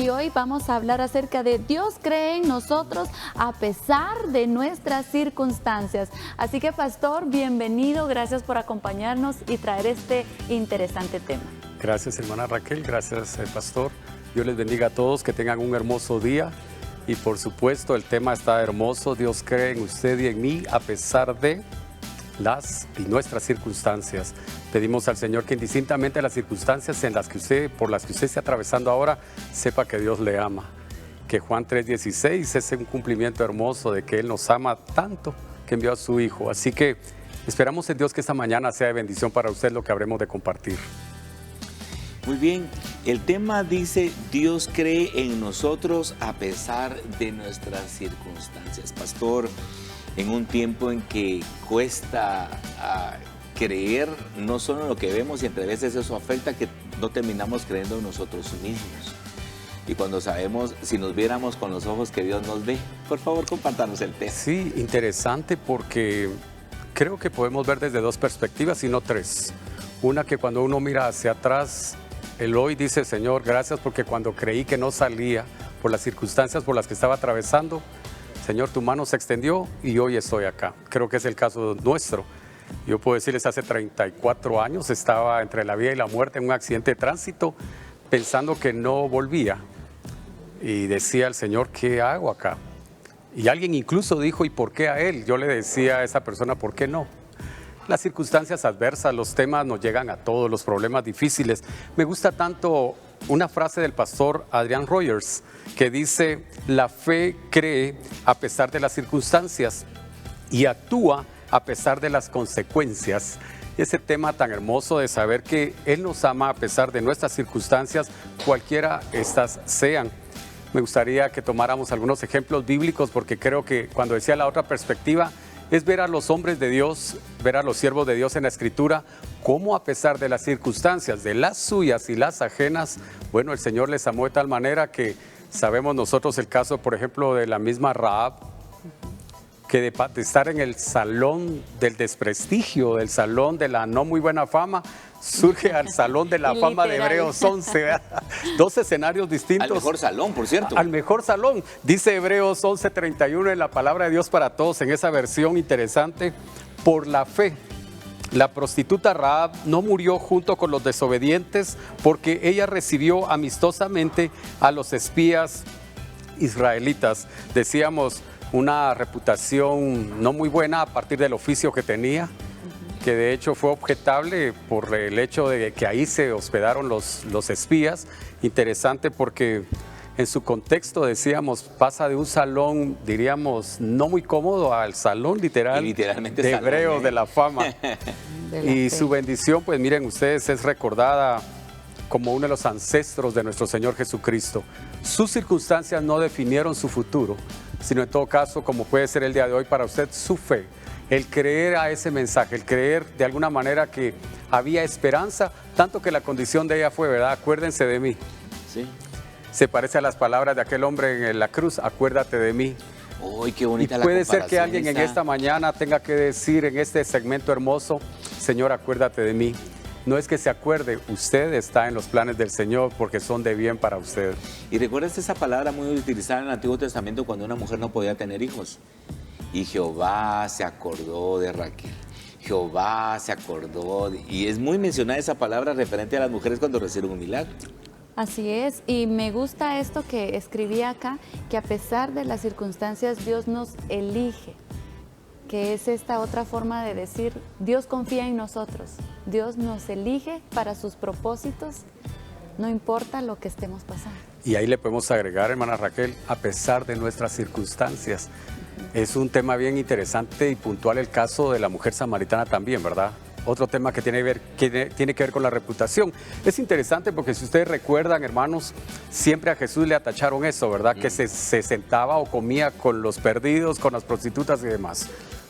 y hoy vamos a hablar acerca de Dios cree en nosotros a pesar de nuestras circunstancias. Así que, pastor, bienvenido, gracias por acompañarnos y traer este interesante tema. Gracias, hermana Raquel, gracias, pastor. Dios les bendiga a todos, que tengan un hermoso día. Y por supuesto, el tema está hermoso. Dios cree en usted y en mí a pesar de las y nuestras circunstancias. Pedimos al Señor que indistintamente las circunstancias por las que usted esté atravesando ahora, sepa que Dios le ama. Que Juan 3:16 es un cumplimiento hermoso de que Él nos ama tanto que envió a su Hijo. Así que esperamos en Dios que esta mañana sea de bendición para usted lo que habremos de compartir. Muy bien, el tema dice, Dios cree en nosotros a pesar de nuestras circunstancias. Pastor, en un tiempo en que cuesta creer no solo en lo que vemos, y entre veces eso afecta que no terminamos creyendo en nosotros mismos. Y cuando sabemos, si nos viéramos con los ojos que Dios nos ve, por favor, compártanos el tema. Sí, interesante porque creo que podemos ver desde dos perspectivas y no tres. Una, que cuando uno mira hacia atrás, el hoy dice, Señor, gracias porque cuando creí que no salía por las circunstancias por las que estaba atravesando, Señor, tu mano se extendió y hoy estoy acá. Creo que es el caso nuestro. Yo puedo decirles, hace 34 años estaba entre la vida y la muerte en un accidente de tránsito, pensando que no volvía. Y decía al Señor, ¿qué hago acá? Y alguien incluso dijo, ¿y por qué a él? Yo le decía a esa persona, ¿por qué no? Las circunstancias adversas, los temas nos llegan a todos, los problemas difíciles. Me gusta tanto una frase del pastor Adrian Rogers que dice, la fe cree a pesar de las circunstancias y actúa a pesar de las consecuencias. Ese tema tan hermoso de saber que Él nos ama a pesar de nuestras circunstancias, cualquiera estas sean. Me gustaría que tomáramos algunos ejemplos bíblicos porque creo que cuando decía la otra perspectiva, es ver a los hombres de Dios, ver a los siervos de Dios en la Escritura, cómo a pesar de las circunstancias, de las suyas y las ajenas, bueno, el Señor les amó de tal manera que sabemos nosotros el caso, por ejemplo, de la misma Rahab, que de estar en el salón del desprestigio, del salón de la no muy buena fama, surge al salón de la fama de Hebreos 11, ¿verdad? Dos escenarios distintos. Al mejor salón, por cierto. Al mejor salón, dice Hebreos 11:31 en la palabra de Dios para todos, en esa versión interesante, por la fe. La prostituta Rahab no murió junto con los desobedientes porque ella recibió amistosamente a los espías israelitas. Decíamos, una reputación no muy buena a partir del oficio que tenía, que de hecho fue objetable por el hecho de que ahí se hospedaron los espías. Interesante porque en su contexto, decíamos, pasa de un salón, diríamos, no muy cómodo al salón literal de Hebreos de la fama. Y su bendición, pues miren ustedes, es recordada como uno de los ancestros de nuestro Señor Jesucristo. Sus circunstancias no definieron su futuro, sino en todo caso, como puede ser el día de hoy para usted, su fe, el creer a ese mensaje, el creer de alguna manera que había esperanza, tanto que la condición de ella fue, ¿verdad? Acuérdense de mí. Sí. Se parece a las palabras de aquel hombre en la cruz, acuérdate de mí. ¡Uy, qué bonita la puede comparación! Ser que alguien en esta mañana tenga que decir en este segmento hermoso, Señor, acuérdate de mí. No es que se acuerde, usted está en los planes del Señor porque son de bien para usted. Y recuerdas esa palabra muy utilizada en el Antiguo Testamento cuando una mujer no podía tener hijos. Y Jehová se acordó de Raquel. Jehová se acordó. Y es muy mencionada esa palabra referente a las mujeres cuando reciben un milagro. Así es, y me gusta esto que escribí acá, que a pesar de las circunstancias Dios nos elige, que es esta otra forma de decir, Dios confía en nosotros, Dios nos elige para sus propósitos, no importa lo que estemos pasando. Y ahí le podemos agregar, hermana Raquel, a pesar de nuestras circunstancias. Es un tema bien interesante y puntual el caso de la mujer samaritana también, ¿verdad? Otro tema que tiene que ver con la reputación. Es interesante porque si ustedes recuerdan, hermanos, siempre a Jesús le atacharon eso, ¿verdad? Que se sentaba o comía con los perdidos, con las prostitutas y demás.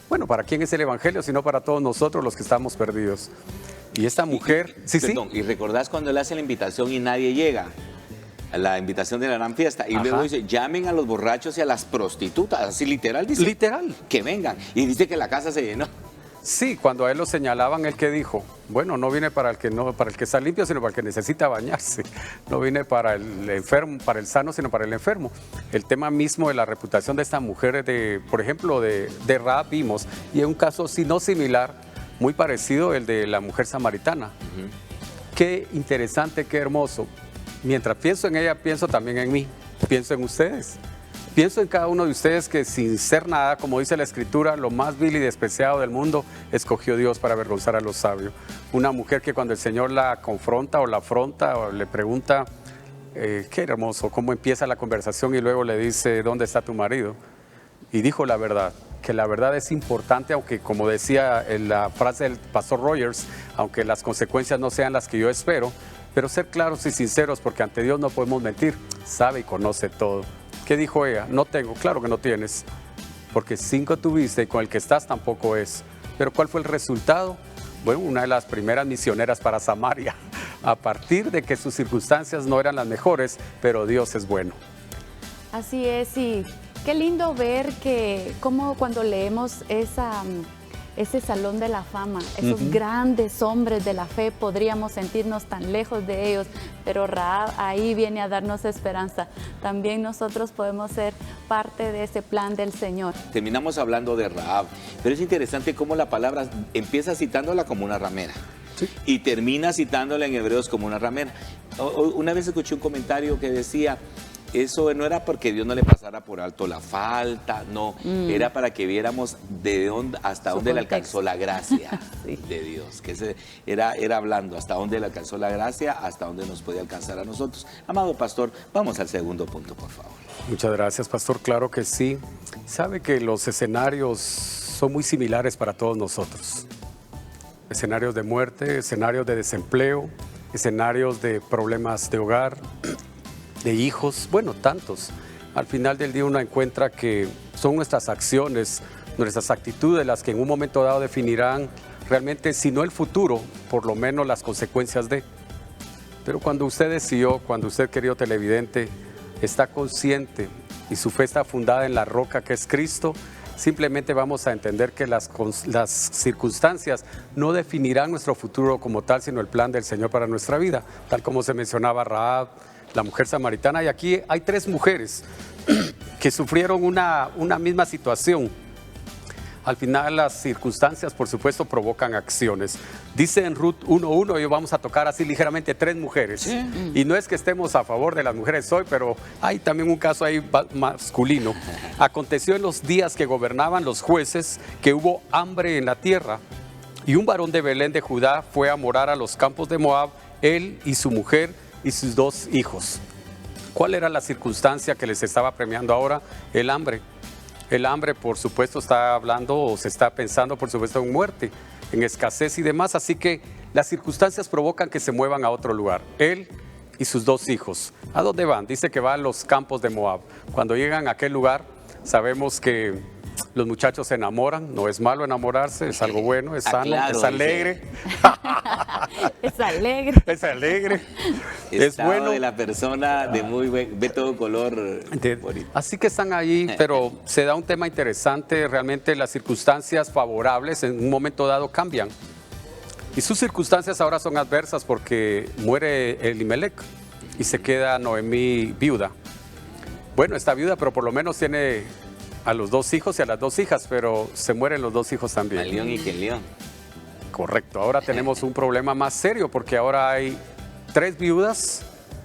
Bueno, ¿para quién es el Evangelio? Sino para todos nosotros los que estamos perdidos. Y esta mujer... Perdón, ¿y recordás cuando él hace la invitación y nadie llega? La invitación de la gran fiesta. Y luego dice, llamen a los borrachos y a las prostitutas. Así literal dice. Literal. Que vengan. Y dice que la casa se llenó. Sí, cuando a él lo señalaban, él que dijo, bueno, no vine para el que no, para el que está limpio, sino para el que necesita bañarse. No vine para el enfermo, para el sano, sino para el enfermo. El tema mismo de la reputación de esta mujer, por ejemplo, de Rahab vimos, y es un caso, si no similar, muy parecido el de la mujer samaritana. Qué interesante, qué hermoso. Mientras pienso en ella, pienso también en mí, pienso en ustedes. Pienso en cada uno de ustedes que sin ser nada, como dice la Escritura, lo más vil y despreciado del mundo, escogió Dios para avergonzar a los sabios. Una mujer que cuando el Señor la confronta o la afronta o le pregunta, qué hermoso, cómo empieza la conversación y luego le dice, ¿dónde está tu marido? Y dijo la verdad, que la verdad es importante, aunque como decía en la frase del pastor Rogers, aunque las consecuencias no sean las que yo espero, pero ser claros y sinceros, porque ante Dios no podemos mentir, sabe y conoce todo. ¿Qué dijo ella? No tengo, claro que no tienes, porque 5 tuviste y con el que estás tampoco es. Pero ¿cuál fue el resultado? Bueno, una de las primeras misioneras para Samaria, a partir de que sus circunstancias no eran las mejores, pero Dios es bueno. Así es, y qué lindo ver que como cuando leemos ese salón de la fama, esos grandes hombres de la fe, podríamos sentirnos tan lejos de ellos, pero Rahab ahí viene a darnos esperanza. También nosotros podemos ser parte de ese plan del Señor. Terminamos hablando de Rahab, pero es interesante cómo la palabra empieza citándola como una ramera. Sí. Y termina citándola en Hebreos como una ramera. Una vez escuché un comentario que decía, eso no era porque Dios no le pasara por alto la falta, no, era para que viéramos hasta dónde le alcanzó la gracia sí. de Dios, que era hablando hasta dónde le alcanzó la gracia, hasta dónde nos puede alcanzar a nosotros. Amado pastor, vamos al segundo punto, por favor. Muchas gracias, pastor, claro que sí. Sabe que los escenarios son muy similares para todos nosotros. Escenarios de muerte, escenarios de desempleo, escenarios de problemas de hogar, de hijos, bueno, tantos. Al final del día uno encuentra que son nuestras acciones, nuestras actitudes las que en un momento dado definirán realmente, si no el futuro, por lo menos las consecuencias de. Pero cuando usted decidió, cuando usted, querido televidente, está consciente y su fe está fundada en la roca que es Cristo, simplemente vamos a entender que las circunstancias no definirán nuestro futuro como tal, sino el plan del Señor para nuestra vida, tal como se mencionaba Rahab, la mujer samaritana, y aquí hay 3 mujeres que sufrieron una misma situación. Al final las circunstancias, por supuesto, provocan acciones. Dice en Ruth 1:1, y vamos a tocar así ligeramente 3 mujeres. Sí. Y no es que estemos a favor de las mujeres hoy, pero hay también un caso ahí masculino. Aconteció en los días que gobernaban los jueces que hubo hambre en la tierra, y un varón de Belén de Judá fue a morar a los campos de Moab, él y su mujer y sus 2 hijos. ¿Cuál era la circunstancia que les estaba premiando ahora? El hambre. El hambre, por supuesto, está hablando o se está pensando, por supuesto, en muerte, en escasez y demás. Así que las circunstancias provocan que se muevan a otro lugar. Él y sus 2 hijos. ¿A dónde van? Dice que van a los campos de Moab. Cuando llegan a aquel lugar, sabemos que los muchachos se enamoran. No es malo enamorarse, es algo bueno, es sano, claro, es alegre. Es alegre. Es alegre. Es bueno de la persona de muy buen, ve todo color bonito. Así que están ahí, pero se da un tema interesante. Realmente las circunstancias favorables en un momento dado cambian. Y sus circunstancias ahora son adversas porque muere Elimelech y se queda Noemí viuda. Bueno, está viuda, pero por lo menos tiene a los 2 hijos y a las 2 hijas, pero se mueren los 2 hijos también. Malión y Kelión. Correcto, ahora tenemos un problema más serio porque ahora hay 3 viudas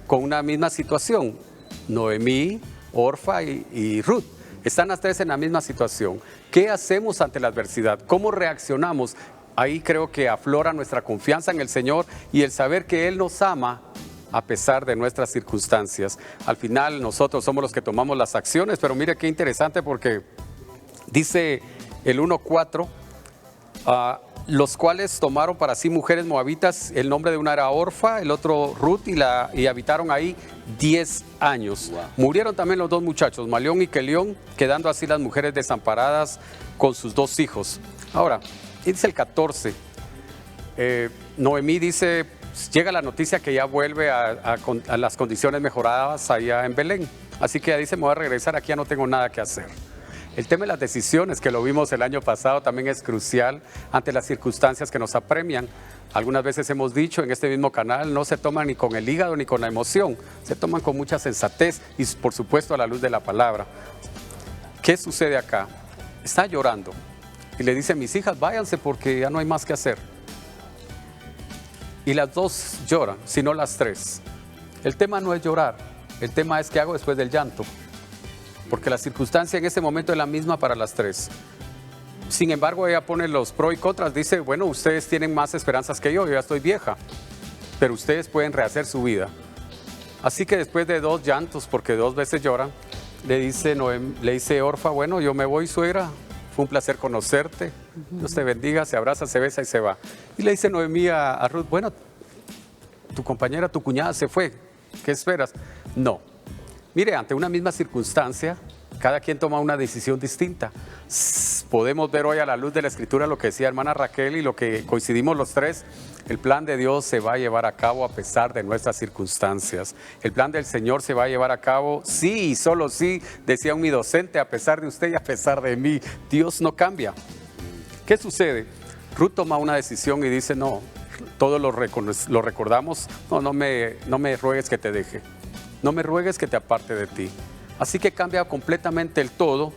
con una misma situación, Noemí, Orfa y Ruth. Están las 3 en la misma situación. ¿Qué hacemos ante la adversidad? ¿Cómo reaccionamos? Ahí creo que aflora nuestra confianza en el Señor y el saber que Él nos ama a pesar de nuestras circunstancias. Al final nosotros somos los que tomamos las acciones, pero mire qué interesante porque dice el 1:4, los cuales tomaron para sí mujeres moabitas, el nombre de una era Orfa, el otro Ruth, y habitaron ahí 10 años. Wow. Murieron también los 2 muchachos, Malión y Kelión, quedando así las mujeres desamparadas con sus 2 hijos. Ahora, dice el 14, Noemí dice, llega la noticia que ya vuelve a las condiciones mejoradas allá en Belén. Así que ella dice, me voy a regresar, aquí ya no tengo nada que hacer. El tema de las decisiones, que lo vimos el año pasado, también es crucial ante las circunstancias que nos apremian. Algunas veces hemos dicho en este mismo canal, no se toman ni con el hígado ni con la emoción, se toman con mucha sensatez y por supuesto a la luz de la palabra. ¿Qué sucede acá? Está llorando y le dice: mis hijas, váyanse porque ya no hay más que hacer. Y las dos lloran, si no las tres. El tema no es llorar, el tema es qué hago después del llanto. Porque la circunstancia en ese momento es la misma para las tres. Sin embargo, ella pone los pros y contras. Dice: bueno, ustedes tienen más esperanzas que yo ya estoy vieja, pero ustedes pueden rehacer su vida. Así que después de 2 llantos, porque 2 veces lloran, le dice Orfa: bueno, yo me voy, suegra, fue un placer conocerte, Dios te bendiga, se abraza, se besa y se va. Y le dice Noemí a Ruth: bueno, tu compañera, tu cuñada se fue, ¿qué esperas? No. Mire, ante una misma circunstancia, cada quien toma una decisión distinta. Podemos ver hoy a la luz de la Escritura lo que decía hermana Raquel y lo que coincidimos los tres. El plan de Dios se va a llevar a cabo a pesar de nuestras circunstancias. El plan del Señor se va a llevar a cabo, sí y solo sí, decía mi docente, a pesar de usted y a pesar de mí. Dios no cambia. ¿Qué sucede? Ruth toma una decisión y dice: no, todos lo recordamos, no me ruegues que te deje. No me ruegues que te aparte de ti. Así que cambia completamente el todo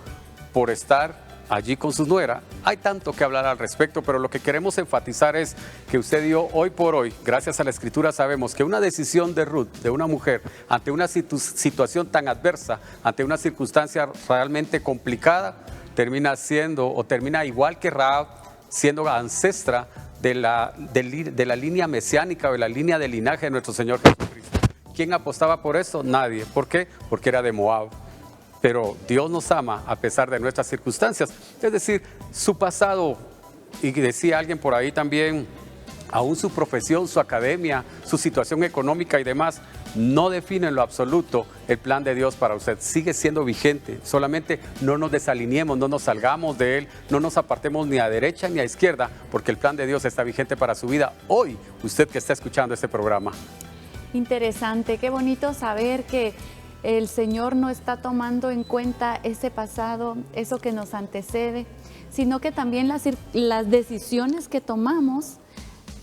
por estar allí con su nuera. Hay tanto que hablar al respecto, pero lo que queremos enfatizar es que usted y yo, hoy por hoy, gracias a la Escritura, sabemos que una decisión de Ruth, de una mujer, ante una situación tan adversa, ante una circunstancia realmente complicada, termina siendo, o termina igual que Rahab, siendo ancestra de la línea mesiánica o de la línea de linaje de nuestro Señor Jesucristo. ¿Quién apostaba por eso? Nadie. ¿Por qué? Porque era de Moab. Pero Dios nos ama a pesar de nuestras circunstancias. Es decir, su pasado, y decía alguien por ahí también, aún su profesión, su academia, su situación económica y demás, no define en lo absoluto el plan de Dios para usted. Sigue siendo vigente. Solamente no nos desalineemos, no nos salgamos de él, no nos apartemos ni a derecha ni a izquierda, porque el plan de Dios está vigente para su vida hoy, usted que está escuchando este programa. Interesante, qué bonito saber que el Señor no está tomando en cuenta ese pasado, eso que nos antecede, sino que también las decisiones que tomamos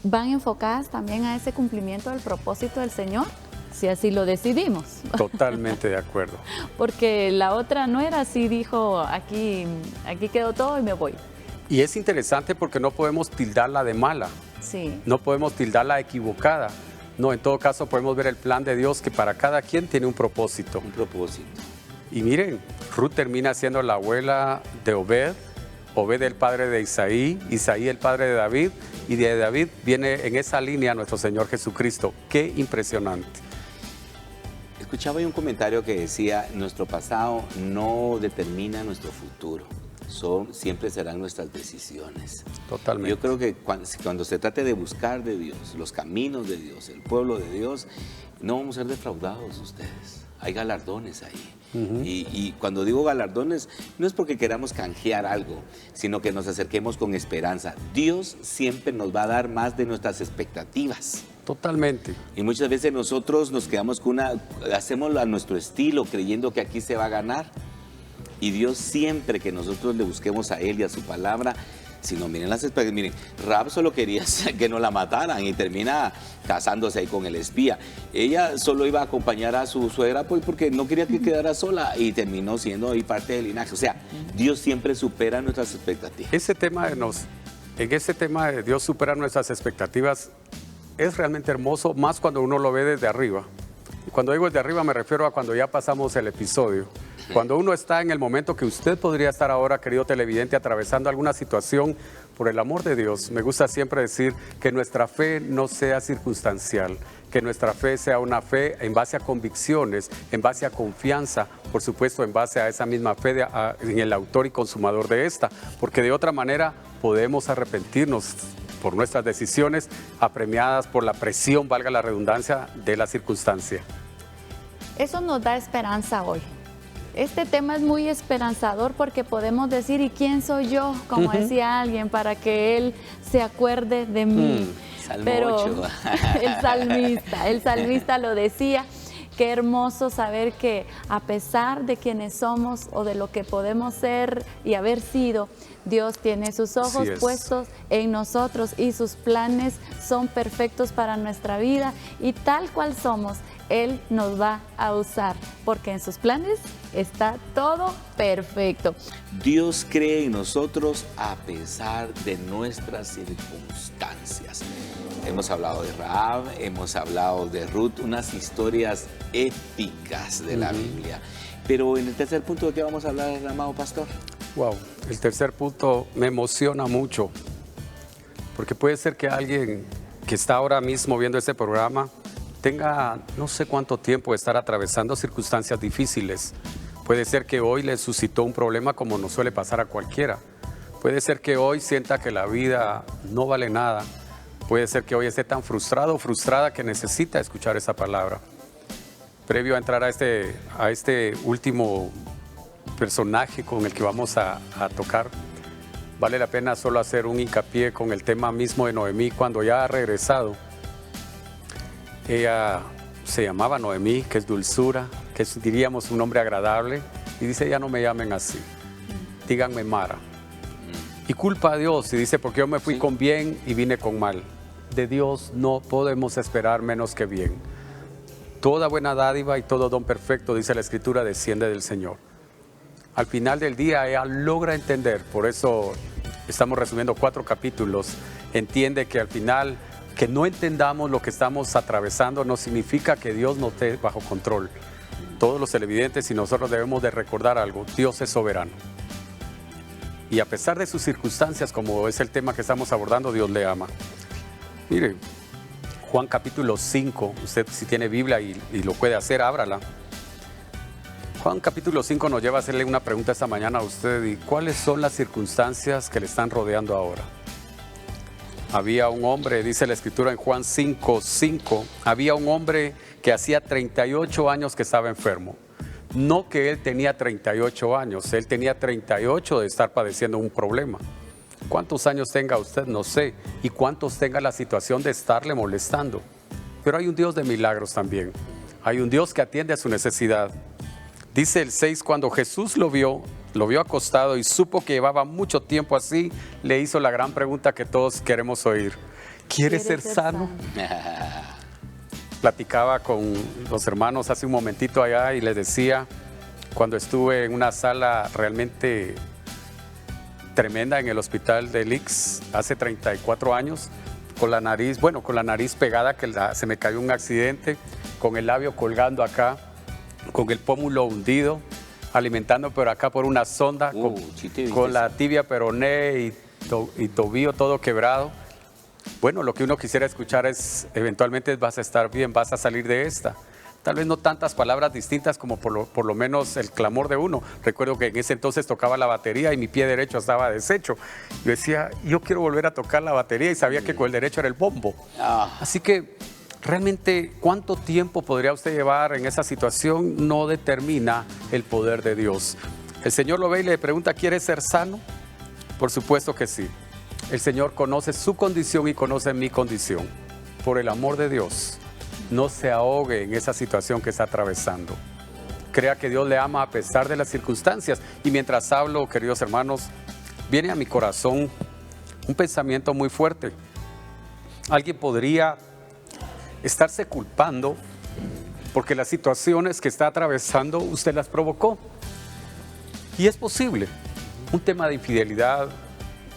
van enfocadas también a ese cumplimiento del propósito del Señor, si así lo decidimos. Totalmente de acuerdo. Porque la otra no era así, dijo: aquí quedó todo y me voy. Y es interesante porque no podemos tildarla de mala, Sí. no podemos tildarla equivocada. No, en todo caso podemos ver el plan de Dios que para cada quien tiene un propósito. Un propósito. Y miren, Ruth termina siendo la abuela de Obed, Obed el padre de Isaí, Isaí el padre de David, y de David viene en esa línea nuestro Señor Jesucristo. ¡Qué impresionante! Escuchaba yo un comentario que decía: nuestro pasado no determina nuestro futuro. Siempre serán nuestras decisiones. Totalmente. Yo creo que cuando se trate de buscar de Dios, los caminos de Dios, el pueblo de Dios, no vamos a ser defraudados ustedes. Hay galardones ahí. Y cuando digo galardones, no es porque queramos canjear algo, sino que nos acerquemos con esperanza. Dios siempre nos va a dar más de nuestras expectativas. Totalmente. Y muchas veces nosotros nos quedamos hacemos a nuestro estilo, creyendo que aquí se va a ganar. Y Dios, siempre que nosotros le busquemos a Él y a su palabra, si no, miren las expectativas. Miren, Rahab solo quería que no la mataran y termina casándose ahí con el espía. Ella solo iba a acompañar a su suegra pues, porque no quería que quedara sola, y terminó siendo ahí parte del linaje. O sea, Dios siempre supera nuestras expectativas. En ese tema de Dios supera nuestras expectativas es realmente hermoso, más cuando uno lo ve desde arriba. Y cuando digo desde arriba me refiero a cuando ya pasamos el episodio. Cuando uno está en el momento que usted podría estar ahora, querido televidente, atravesando alguna situación, por el amor de Dios, me gusta siempre decir que nuestra fe no sea circunstancial, que nuestra fe sea una fe en base a convicciones, en base a confianza, por supuesto en base a esa misma fe en el autor y consumador de esta, porque de otra manera podemos arrepentirnos por nuestras decisiones apremiadas por la presión, valga la redundancia, de la circunstancia. Eso nos da esperanza hoy. Este tema es muy esperanzador porque podemos decir: ¿y quién soy yo? Como decía alguien, para que Él se acuerde de mí. Salmo Pero 8. el salmista lo decía. Qué hermoso saber que a pesar de quienes somos o de lo que podemos ser y haber sido, Dios tiene sus ojos Así es. puestos en nosotros y sus planes son perfectos para nuestra vida, y tal cual somos, Él nos va a usar, porque en sus planes está todo perfecto. Dios cree en nosotros a pesar de nuestras circunstancias. Hemos hablado de Rahab, hemos hablado de Ruth, unas historias épicas de la Biblia. Pero en el tercer punto, ¿de qué vamos a hablar, amado pastor? Wow, el tercer punto me emociona mucho, porque puede ser que alguien que está ahora mismo viendo este programa tenga no sé cuánto tiempo de estar atravesando circunstancias difíciles. Puede ser que hoy le suscitó un problema como nos suele pasar a cualquiera. Puede ser que hoy sienta que la vida no vale nada. Puede ser que hoy esté tan frustrado o frustrada que necesita escuchar esa palabra. Previo a entrar a este último personaje con el que vamos a tocar, vale la pena solo hacer un hincapié con el tema mismo de Noemí cuando ya ha regresado. Ella se llamaba Noemí, que es dulzura, que es, diríamos, un nombre agradable, y dice: ya no me llamen así, díganme Mara. Y culpa a Dios y dice: porque yo me fui con bien y vine con mal. De Dios no podemos esperar menos que bien. Toda buena dádiva y todo don perfecto, dice la Escritura, desciende del Señor. Al final del día ella logra entender, por eso estamos resumiendo 4 capítulos, entiende que al final que no entendamos lo que estamos atravesando no significa que Dios no esté bajo control. Todos los televidentes y nosotros debemos de recordar algo: Dios es soberano. Y a pesar de sus circunstancias, como es el tema que estamos abordando, Dios le ama. Mire, Juan capítulo 5, usted si tiene Biblia y lo puede hacer, ábrala. Juan capítulo 5 nos lleva a hacerle una pregunta esta mañana a usted: ¿y cuáles son las circunstancias que le están rodeando ahora? Había un hombre, dice la Escritura en Juan 5:5, había un hombre que hacía 38 años que estaba enfermo. No que él tenía 38 años, él tenía 38 de estar padeciendo un problema. ¿Cuántos años tenga usted? No sé. ¿Y cuántos tenga la situación de estarle molestando? Pero hay un Dios de milagros también. Hay un Dios que atiende a su necesidad. Dice el 6, cuando Jesús lo vio acostado y supo que llevaba mucho tiempo así, le hizo la gran pregunta que todos queremos oír: ¿quieres ser sano? Platicaba con los hermanos hace un momentito allá y les decía, cuando estuve en una sala realmente tremenda en el hospital de Lix hace 34 años, con la nariz pegada, que se me cayó un accidente, con el labio colgando acá, con el pómulo hundido, alimentando por acá por una sonda, con la tibia peroné y tobillo todo quebrado. Bueno, lo que uno quisiera escuchar es: eventualmente vas a estar bien, vas a salir de esta. Tal vez no tantas palabras distintas como por lo menos el clamor de uno. Recuerdo que en ese entonces tocaba la batería y mi pie derecho estaba deshecho. Yo decía: yo quiero volver a tocar la batería, y sabía que con el derecho era el bombo. Así que realmente cuánto tiempo podría usted llevar en esa situación no determina el poder de Dios. El Señor lo ve y le pregunta: ¿quieres ser sano? Por supuesto que sí. El Señor conoce su condición y conoce mi condición. Por el amor de Dios, no se ahogue en esa situación que está atravesando. Crea que Dios le ama a pesar de las circunstancias. Y mientras hablo, queridos hermanos, viene a mi corazón un pensamiento muy fuerte. Alguien podría estarse culpando porque las situaciones que está atravesando usted las provocó. Y es posible. Un tema de infidelidad,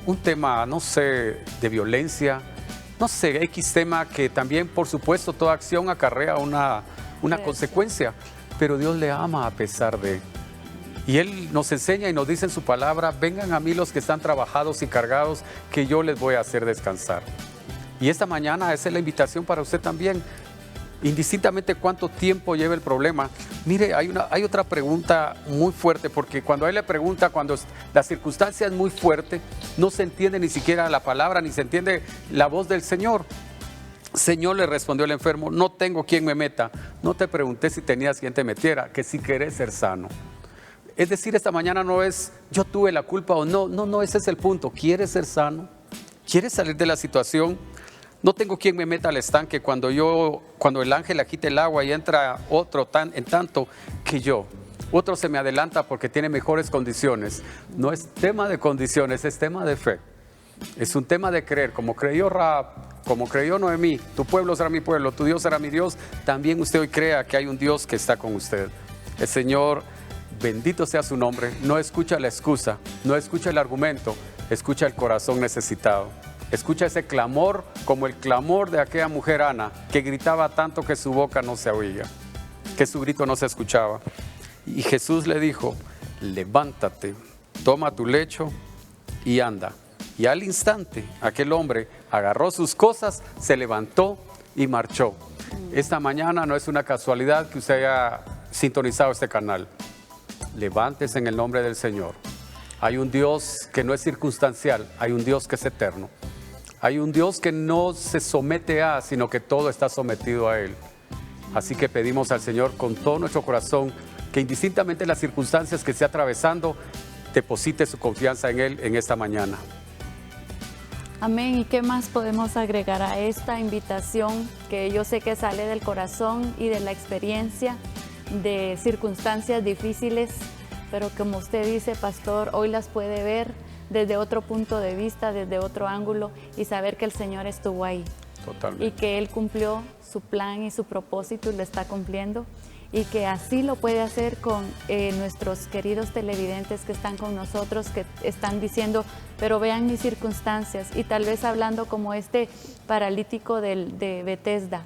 un tema, no sé, de violencia, no sé, X tema que también, por supuesto, toda acción acarrea una consecuencia, pero Dios le ama a pesar de. Y Él nos enseña y nos dice en su palabra: vengan a mí los que están trabajados y cargados, que yo les voy a hacer descansar. Y esta mañana esa es la invitación para usted también. Indistintamente cuánto tiempo lleve el problema. Mire, hay otra pregunta muy fuerte, porque cuando a él le pregunta, cuando la circunstancia es muy fuerte, no se entiende ni siquiera la palabra, ni se entiende la voz del Señor. Señor, le respondió el enfermo: no tengo quien me meta. No te pregunté si tenías quien te metiera, que si querés ser sano. Es decir, esta mañana no es yo tuve la culpa o no, ese es el punto. ¿Quieres ser sano? ¿Quieres salir de la situación? No tengo quien me meta al estanque cuando el ángel agite el agua y entra otro en tanto que yo. Otro se me adelanta porque tiene mejores condiciones. No es tema de condiciones, es tema de fe. Es un tema de creer, como creyó Rahab, como creyó Noemí, tu pueblo será mi pueblo, tu Dios será mi Dios, también usted hoy crea que hay un Dios que está con usted. El Señor, bendito sea su nombre, no escucha la excusa, no escucha el argumento, escucha el corazón necesitado. Escucha ese clamor como el clamor de aquella mujer Ana, que gritaba tanto que su boca no se oía, que su grito no se escuchaba. Y Jesús le dijo, levántate, toma tu lecho y anda. Y al instante aquel hombre agarró sus cosas, se levantó y marchó. Esta mañana no es una casualidad que usted haya sintonizado este canal. Levántese en el nombre del Señor. Hay un Dios que no es circunstancial, hay un Dios que es eterno. Hay un Dios que no se somete a, sino que todo está sometido a Él. Así que pedimos al Señor con todo nuestro corazón que indistintamente las circunstancias que esté atravesando, deposite su confianza en Él en esta mañana. Amén. ¿Y qué más podemos agregar a esta invitación que yo sé que sale del corazón y de la experiencia de circunstancias difíciles, pero como usted dice, pastor, hoy las puede ver desde otro punto de vista, desde otro ángulo y saber que el Señor estuvo ahí? Totalmente. Y que Él cumplió su plan y su propósito y lo está cumpliendo, y que así lo puede hacer con nuestros queridos televidentes que están con nosotros, que están diciendo, pero vean mis circunstancias, y tal vez hablando como este paralítico de Bethesda,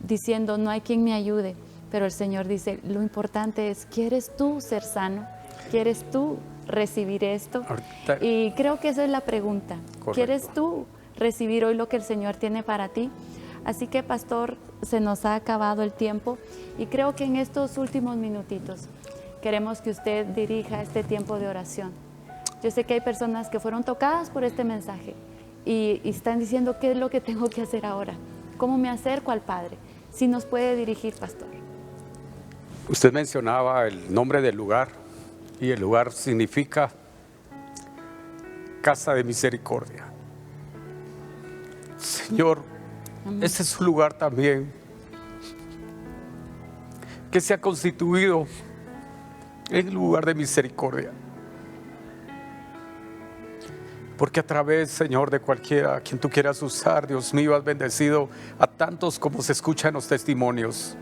diciendo, no hay quien me ayude, pero el Señor dice, lo importante es, ¿quieres tú ser sano? ¿Quieres tú recibir esto? Ahorita, Y creo que esa es la pregunta. correcto. ¿Quieres tú recibir hoy lo que el Señor tiene para ti? Así que, pastor, se nos ha acabado el tiempo y creo que en estos últimos minutitos queremos que usted dirija este tiempo de oración. Yo sé que hay personas que fueron tocadas por este mensaje y están diciendo, ¿qué es lo que tengo que hacer ahora? ¿Cómo me acerco al Padre? Si nos puede dirigir, pastor. usted mencionaba el nombre del lugar y el lugar significa casa de misericordia. Señor, ese es un lugar también que se ha constituido en lugar de misericordia. Porque a través, Señor, de cualquiera a quien tú quieras usar, Dios mío, has bendecido a tantos como se escucha en los testimonios.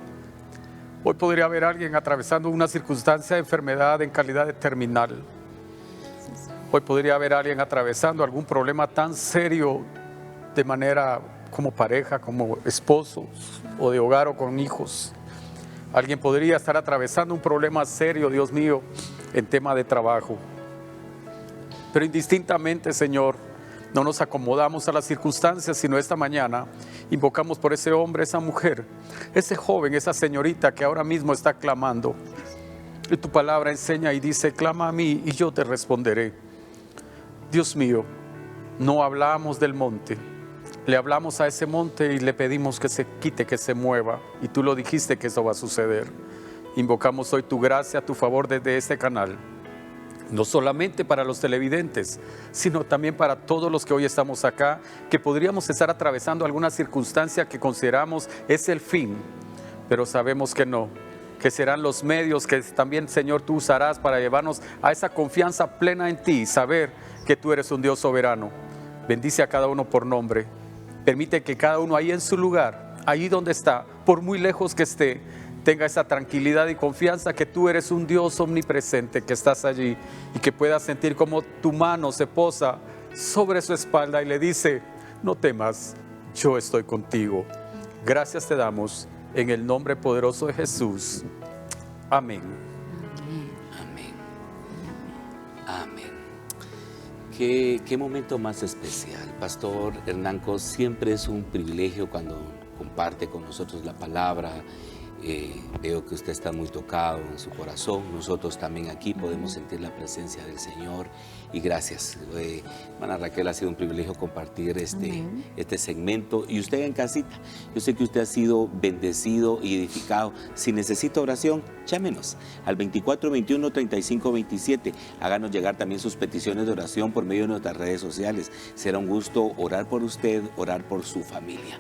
Hoy podría haber alguien atravesando una circunstancia de enfermedad en calidad de terminal. Hoy podría haber alguien atravesando algún problema tan serio de manera como pareja, como esposos o de hogar o con hijos. Alguien podría estar atravesando un problema serio, Dios mío, en tema de trabajo. Pero indistintamente, Señor, no nos acomodamos a las circunstancias, sino esta mañana invocamos por ese hombre, esa mujer, ese joven, esa señorita que ahora mismo está clamando. Y tu palabra enseña y dice, clama a mí y yo te responderé. Dios mío, no hablamos del monte, le hablamos a ese monte y le pedimos que se quite, que se mueva. Y tú lo dijiste que eso va a suceder. Invocamos hoy tu gracia, tu favor desde este canal. No solamente para los televidentes, sino también para todos los que hoy estamos acá, que podríamos estar atravesando alguna circunstancia que consideramos es el fin, pero sabemos que no, que serán los medios que también, Señor, tú usarás para llevarnos a esa confianza plena en ti, saber que tú eres un Dios soberano. Bendice a cada uno por nombre. Permite que cada uno ahí en su lugar, ahí donde está, por muy lejos que esté, tenga esa tranquilidad y confianza que tú eres un Dios omnipresente, que estás allí y que pueda sentir como tu mano se posa sobre su espalda y le dice, no temas, yo estoy contigo. Gracias te damos en el nombre poderoso de Jesús. Amén. Amén. Amén. Qué momento más especial. Pastor Hernán Cos, siempre es un privilegio cuando comparte con nosotros la palabra. Veo que usted está muy tocado en su corazón. Nosotros también aquí podemos sentir la presencia del Señor. Y gracias, hermana Raquel, ha sido un privilegio compartir este segmento. Y usted en casita, yo sé que usted ha sido bendecido y edificado. Si necesita oración, llámenos al 2421-3527. Háganos llegar también sus peticiones de oración por medio de nuestras redes sociales. Será un gusto orar por usted, orar por su familia.